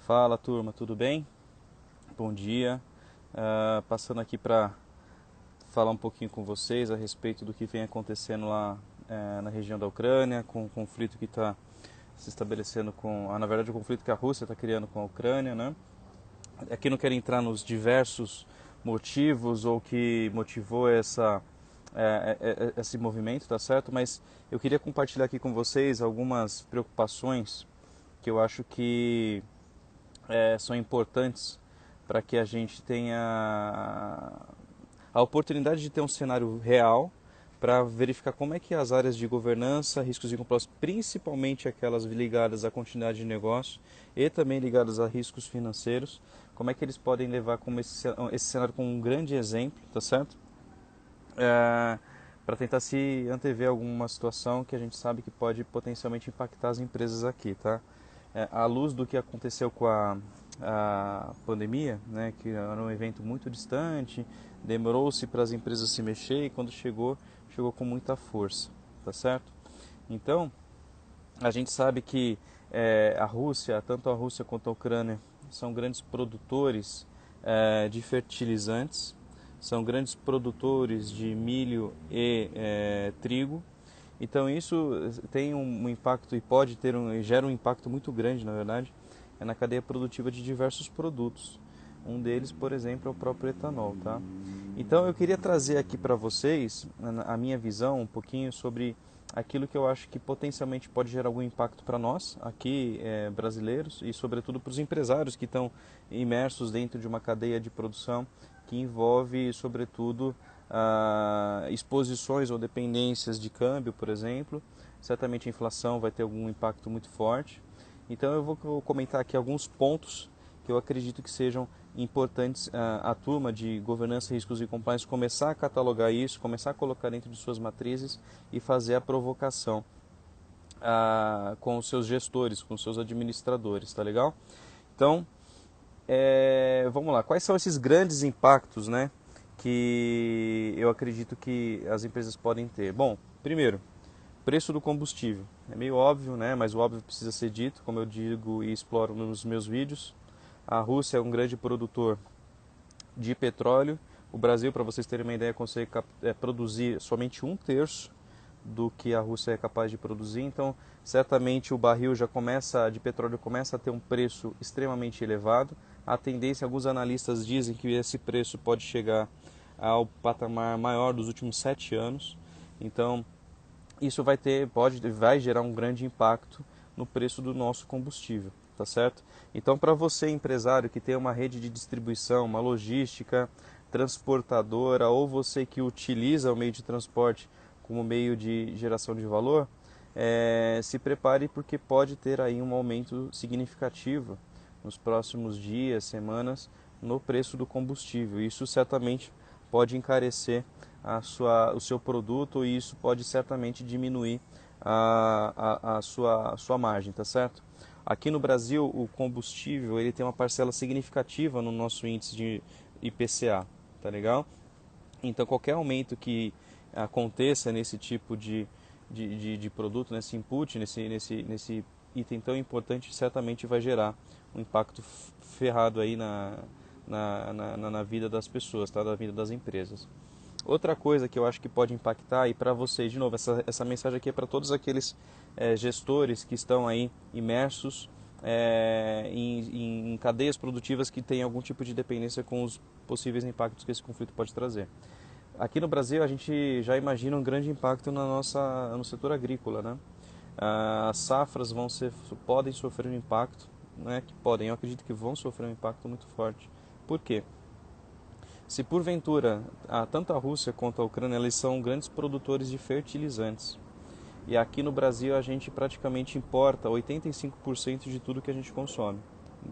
Fala turma, tudo bem? Bom dia. Passando aqui para falar um pouquinho com vocês a respeito do que vem acontecendo lá na região da Ucrânia, com o conflito que está se estabelecendo na verdade o conflito que a Rússia está criando com a Ucrânia, né? Aqui não quero entrar nos diversos motivos ou que motivou esse movimento, tá certo? Mas eu queria compartilhar aqui com vocês algumas preocupações que eu acho que são importantes para que a gente tenha a oportunidade de ter um cenário real para verificar como é que as áreas de governança, riscos e compliance, principalmente aquelas ligadas à continuidade de negócio e também ligadas a riscos financeiros, como é que eles podem levar como esse cenário como um grande exemplo, tá certo? Para tentar se antever alguma situação que a gente sabe que pode potencialmente impactar as empresas aqui, tá? À luz do que aconteceu com a pandemia, né, que era um evento muito distante, demorou-se para as empresas se mexer e quando chegou com muita força, tá certo? Então, a gente sabe que tanto a Rússia quanto a Ucrânia, são grandes produtores de fertilizantes, são grandes produtores de milho e trigo. Então isso tem um impacto e gera um impacto muito grande, na verdade, na cadeia produtiva de diversos produtos. Um deles, por exemplo, é o próprio etanol, tá? Então eu queria trazer aqui para vocês a minha visão um pouquinho sobre aquilo que eu acho que potencialmente pode gerar algum impacto para nós, aqui brasileiros, e sobretudo para os empresários que estão imersos dentro de uma cadeia de produção que envolve, sobretudo, exposições ou dependências de câmbio, por exemplo. Certamente a inflação vai ter algum impacto muito forte. Então eu vou comentar aqui alguns pontos que eu acredito que sejam importantes a turma de governança, riscos e compliance começar a catalogar isso, começar a colocar dentro de suas matrizes e fazer a provocação com os seus gestores, com os seus administradores, tá legal? Então, vamos lá. Quais são esses grandes impactos, né, que eu acredito que as empresas podem ter? Bom, primeiro, preço do combustível. É meio óbvio, né, mas o óbvio precisa ser dito, como eu digo e exploro nos meus vídeos. A Rússia é um grande produtor de petróleo. O Brasil, para vocês terem uma ideia, consegue produzir somente um terço do que a Rússia é capaz de produzir. Então, certamente o barril de petróleo começa a ter um preço extremamente elevado. A tendência, alguns analistas dizem que esse preço pode chegar ao patamar maior dos últimos 7 anos. Então, isso vai gerar um grande impacto no preço do nosso combustível, tá certo? Então, para você empresário que tem uma rede de distribuição, uma logística, transportadora, ou você que utiliza o meio de transporte como meio de geração de valor, se prepare porque pode ter aí um aumento significativo nos próximos dias, semanas, no preço do combustível. Isso certamente pode encarecer o seu produto e isso pode certamente diminuir a sua margem, tá certo? Aqui no Brasil, o combustível ele tem uma parcela significativa no nosso índice de IPCA, tá legal? Então, qualquer aumento que aconteça nesse tipo de produto, nesse input, nesse item tão importante, certamente vai gerar um impacto ferrado aí na vida das pessoas, tá? Na vida das empresas. Outra coisa que eu acho que pode impactar, e para vocês, de novo, essa mensagem aqui é para todos aqueles gestores que estão aí imersos em cadeias produtivas que têm algum tipo de dependência com os possíveis impactos que esse conflito pode trazer. Aqui no Brasil a gente já imagina um grande impacto no setor agrícola, né? As safras podem sofrer um impacto, né? Eu acredito que vão sofrer um impacto muito forte. Por quê? Se porventura, tanto a Rússia quanto a Ucrânia, eles são grandes produtores de fertilizantes. E aqui no Brasil a gente praticamente importa 85% de tudo que a gente consome,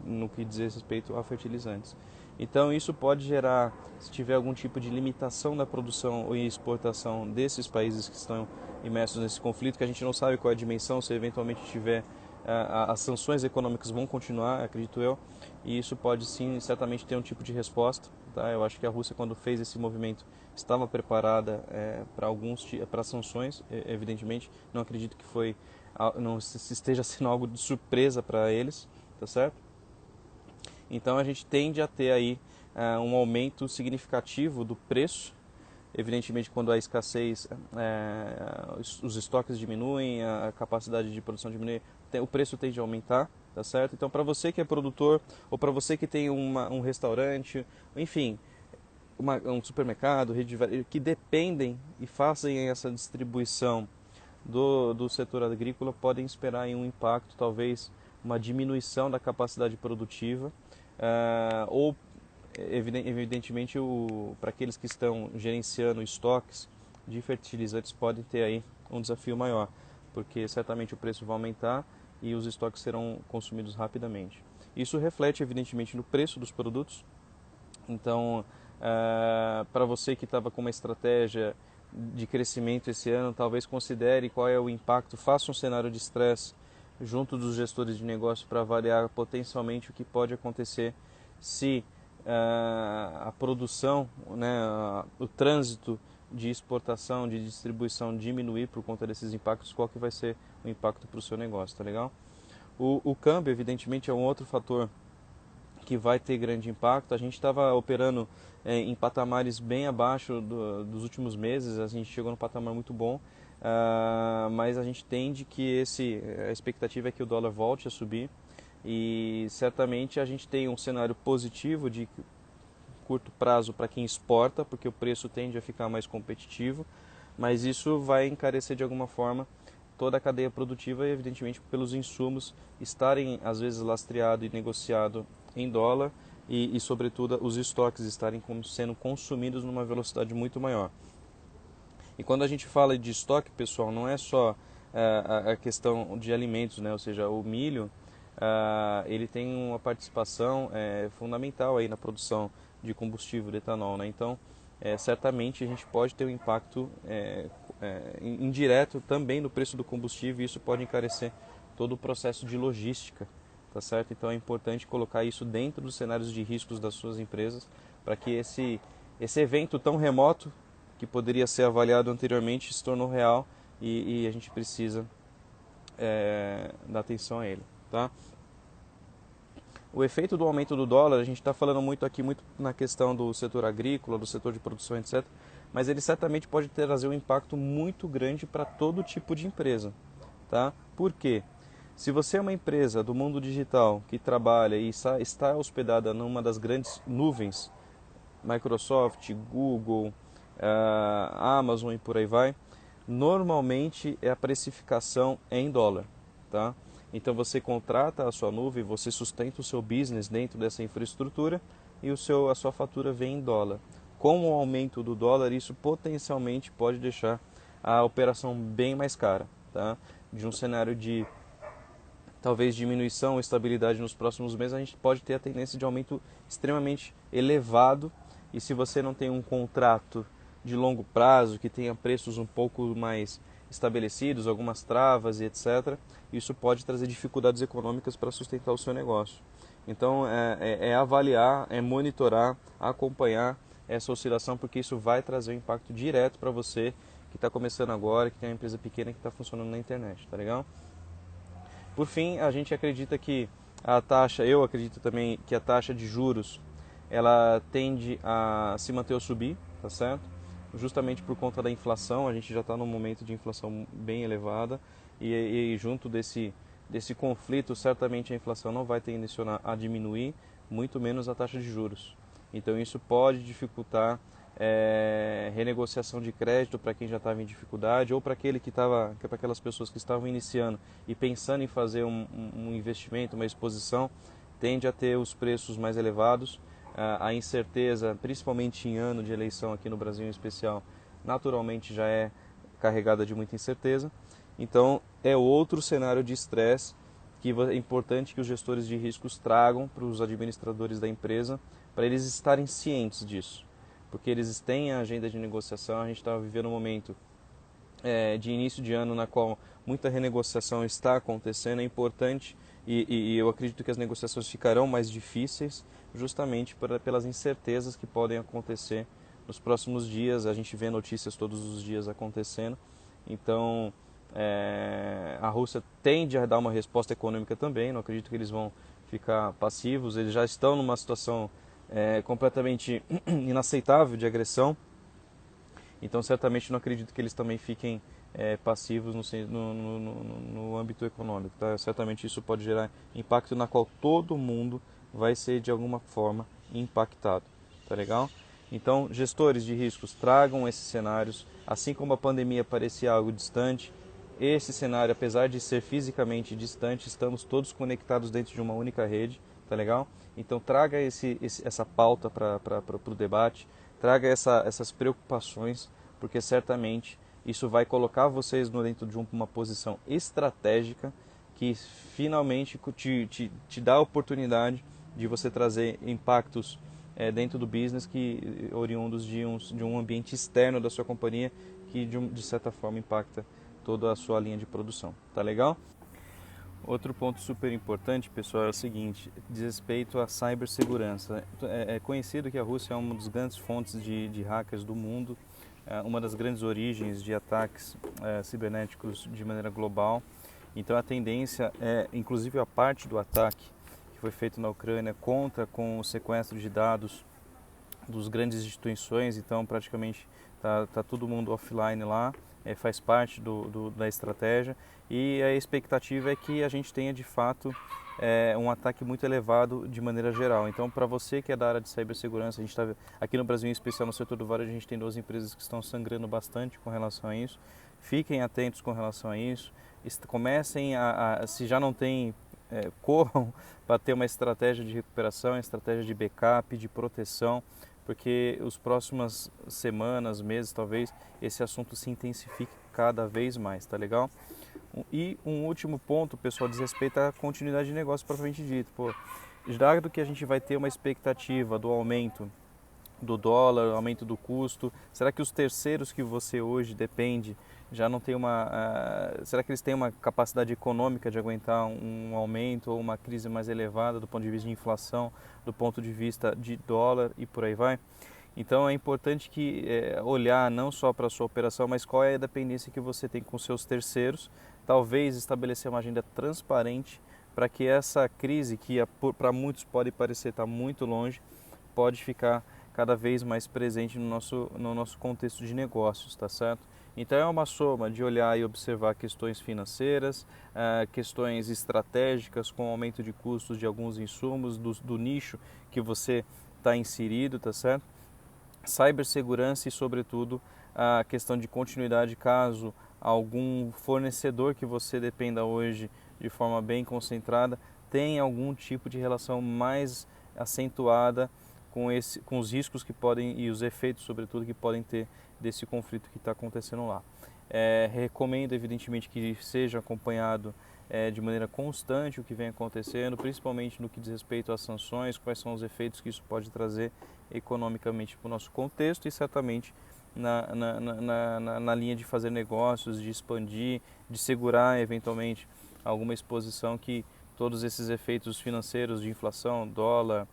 no que diz respeito a fertilizantes. Então isso pode gerar, se tiver algum tipo de limitação da produção e exportação desses países que estão imersos nesse conflito, que a gente não sabe qual é a dimensão, se eventualmente tiver as sanções econômicas vão continuar, acredito eu, e isso pode sim, certamente ter um tipo de resposta. Tá? Eu acho que a Rússia, quando fez esse movimento, estava preparada para sanções, evidentemente. Não acredito que não esteja sendo algo de surpresa para eles, tá certo? Então a gente tende a ter aí um aumento significativo do preço. Evidentemente, quando há escassez, os estoques diminuem, a capacidade de produção diminui, o preço tende a aumentar, tá certo? Então, para você que é produtor, ou para você que tem um restaurante, enfim, um supermercado, que dependem e fazem essa distribuição do setor agrícola, podem esperar em um impacto, talvez uma diminuição da capacidade produtiva, ou evidentemente para aqueles que estão gerenciando estoques de fertilizantes podem ter aí um desafio maior, porque certamente o preço vai aumentar e os estoques serão consumidos rapidamente. Isso reflete evidentemente no preço dos produtos. Então, para você que estava com uma estratégia de crescimento esse ano, talvez considere qual é o impacto, faça um cenário de estresse junto dos gestores de negócio para avaliar potencialmente o que pode acontecer se a produção, né, o trânsito de exportação, de distribuição diminuir por conta desses impactos, qual que vai ser o impacto para o seu negócio, tá legal? O câmbio, evidentemente, é um outro fator que vai ter grande impacto. A gente estava operando em patamares bem abaixo dos últimos meses, a gente chegou num patamar muito bom, mas a gente tende que a expectativa é que o dólar volte a subir e certamente a gente tem um cenário positivo de curto prazo para quem exporta, porque o preço tende a ficar mais competitivo, mas isso vai encarecer de alguma forma toda a cadeia produtiva e evidentemente pelos insumos estarem às vezes lastreado e negociado em dólar e sobretudo os estoques estarem sendo consumidos numa velocidade muito maior. E quando a gente fala de estoque, pessoal, não é só a questão de alimentos, né? Ou seja, o milho ele tem uma participação fundamental aí na produção de combustível, de etanol, né? Então, certamente a gente pode ter um impacto indireto também no preço do combustível e isso pode encarecer todo o processo de logística, tá certo? Então é importante colocar isso dentro dos cenários de riscos das suas empresas para que esse evento tão remoto que poderia ser avaliado anteriormente se tornou real e a gente precisa dar atenção a ele, tá? O efeito do aumento do dólar, a gente está falando muito aqui muito na questão do setor agrícola, do setor de produção, etc. Mas ele certamente pode trazer um impacto muito grande para todo tipo de empresa, tá? Por quê? Se você é uma empresa do mundo digital que trabalha e está hospedada numa das grandes nuvens, Microsoft, Google, Amazon e por aí vai, normalmente a precificação é em dólar, tá? Então você contrata a sua nuvem, você sustenta o seu business dentro dessa infraestrutura e a sua fatura vem em dólar. Com o aumento do dólar, isso potencialmente pode deixar a operação bem mais cara, tá? De um cenário de talvez diminuição ou estabilidade nos próximos meses, a gente pode ter a tendência de aumento extremamente elevado. E se você não tem um contrato de longo prazo, que tenha preços um pouco mais estabelecidos, algumas travas e etc., isso pode trazer dificuldades econômicas para sustentar o seu negócio. Então, avaliar, monitorar, acompanhar essa oscilação, porque isso vai trazer um impacto direto para você que está começando agora, que tem uma empresa pequena que está funcionando na internet, tá legal? Por fim, a gente acredita que eu acredito também que a taxa de juros, ela tende a se manter ou subir, tá certo? Justamente por conta da inflação, a gente já está num momento de inflação bem elevada e junto desse conflito, certamente a inflação não vai tendenciar a diminuir, muito menos a taxa de juros. Então isso pode dificultar renegociação de crédito para quem já estava em dificuldade ou para aquelas pessoas que estavam iniciando e pensando em fazer um investimento, uma exposição, tende a ter os preços mais elevados. A incerteza, principalmente em ano de eleição aqui no Brasil em especial, naturalmente já é carregada de muita incerteza. Então é outro cenário de estresse que é importante que os gestores de riscos tragam para os administradores da empresa, para eles estarem cientes disso. Porque eles têm a agenda de negociação, a gente está vivendo um momento de início de ano na qual muita renegociação está acontecendo, é importante e eu acredito que as negociações ficarão mais difíceis justamente pelas incertezas que podem acontecer nos próximos dias. A gente vê notícias todos os dias acontecendo, então A Rússia tende a dar uma resposta econômica também, não acredito que eles vão ficar passivos, eles já estão numa situação completamente inaceitável de agressão, então certamente não acredito que eles também fiquem passivos no âmbito econômico. Tá? Certamente isso pode gerar impacto na qual todo mundo vai ser de alguma forma impactado. Tá legal? Então, gestores de riscos, tragam esses cenários, assim como a pandemia parecia algo distante, esse cenário, apesar de ser fisicamente distante, estamos todos conectados dentro de uma única rede, tá legal? Então traga essa pauta para o debate, traga essas preocupações, porque certamente isso vai colocar vocês dentro de uma posição estratégica que finalmente te dá a oportunidade de você trazer impactos dentro do business que oriundos de um ambiente externo da sua companhia que de certa forma impacta toda a sua linha de produção. Tá legal? Outro ponto super importante, pessoal, é o seguinte, diz respeito à cibersegurança. É conhecido que a Rússia é uma das grandes fontes de hackers do mundo, uma das grandes origens de ataques cibernéticos de maneira global. Então a tendência é, inclusive a parte do ataque que foi feito na Ucrânia conta com o sequestro de dados dos grandes instituições, então praticamente tá todo mundo offline lá, faz parte da estratégia, e a expectativa é que a gente tenha de fato um ataque muito elevado de maneira geral. Então, para você que é da área de cibersegurança, a gente está aqui no Brasil, em especial no setor do varejo, a gente tem 2 empresas que estão sangrando bastante com relação a isso. Fiquem atentos com relação a isso, comecem se já não tem, corram para ter uma estratégia de recuperação, estratégia de backup, de proteção, porque as próximas semanas, meses, talvez, esse assunto se intensifique cada vez mais, tá legal? E um último ponto, pessoal, diz respeito à continuidade de negócio propriamente dito. Pô, dado que a gente vai ter uma expectativa do aumento do dólar, aumento do custo, será que os terceiros que você hoje depende já não tem será que eles têm uma capacidade econômica de aguentar um aumento ou uma crise mais elevada do ponto de vista de inflação, do ponto de vista de dólar e por aí vai? Então é importante olhar não só para a sua operação, mas qual é a dependência que você tem com seus terceiros, talvez estabelecer uma agenda transparente para que essa crise, que para muitos pode parecer estar muito longe, pode ficar cada vez mais presente no nosso contexto de negócios, tá certo? Então é uma soma de olhar e observar questões financeiras, questões estratégicas com aumento de custos de alguns insumos, do nicho que você está inserido, tá certo? Cibersegurança e, sobretudo, a questão de continuidade caso algum fornecedor que você dependa hoje de forma bem concentrada tenha algum tipo de relação mais acentuada com os riscos que podem e os efeitos, sobretudo, que podem ter desse conflito que está acontecendo lá. Recomendo, evidentemente, que seja acompanhado de maneira constante o que vem acontecendo, principalmente no que diz respeito às sanções, quais são os efeitos que isso pode trazer economicamente para o nosso contexto e certamente na linha de fazer negócios, de expandir, de segurar eventualmente alguma exposição que todos esses efeitos financeiros de inflação, dólar,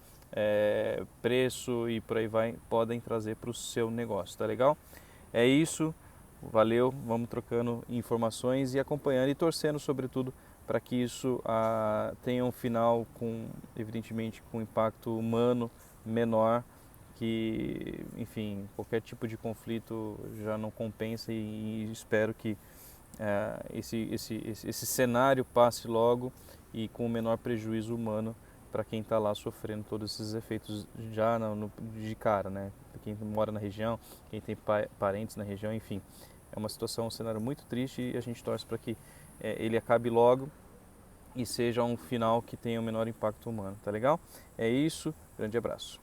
preço e por aí vai, podem trazer para o seu negócio, tá legal? É isso, valeu, vamos trocando informações e acompanhando e torcendo sobretudo para que isso tenha um final evidentemente com impacto humano menor, que enfim, qualquer tipo de conflito já não compensa e espero que esse cenário passe logo e com o menor prejuízo humano para quem está lá sofrendo todos esses efeitos já de cara, né? Quem mora na região, quem tem parentes na região, enfim. É uma situação, um cenário muito triste e a gente torce para que ele acabe logo e seja um final que tenha o menor impacto humano, tá legal? É isso, grande abraço.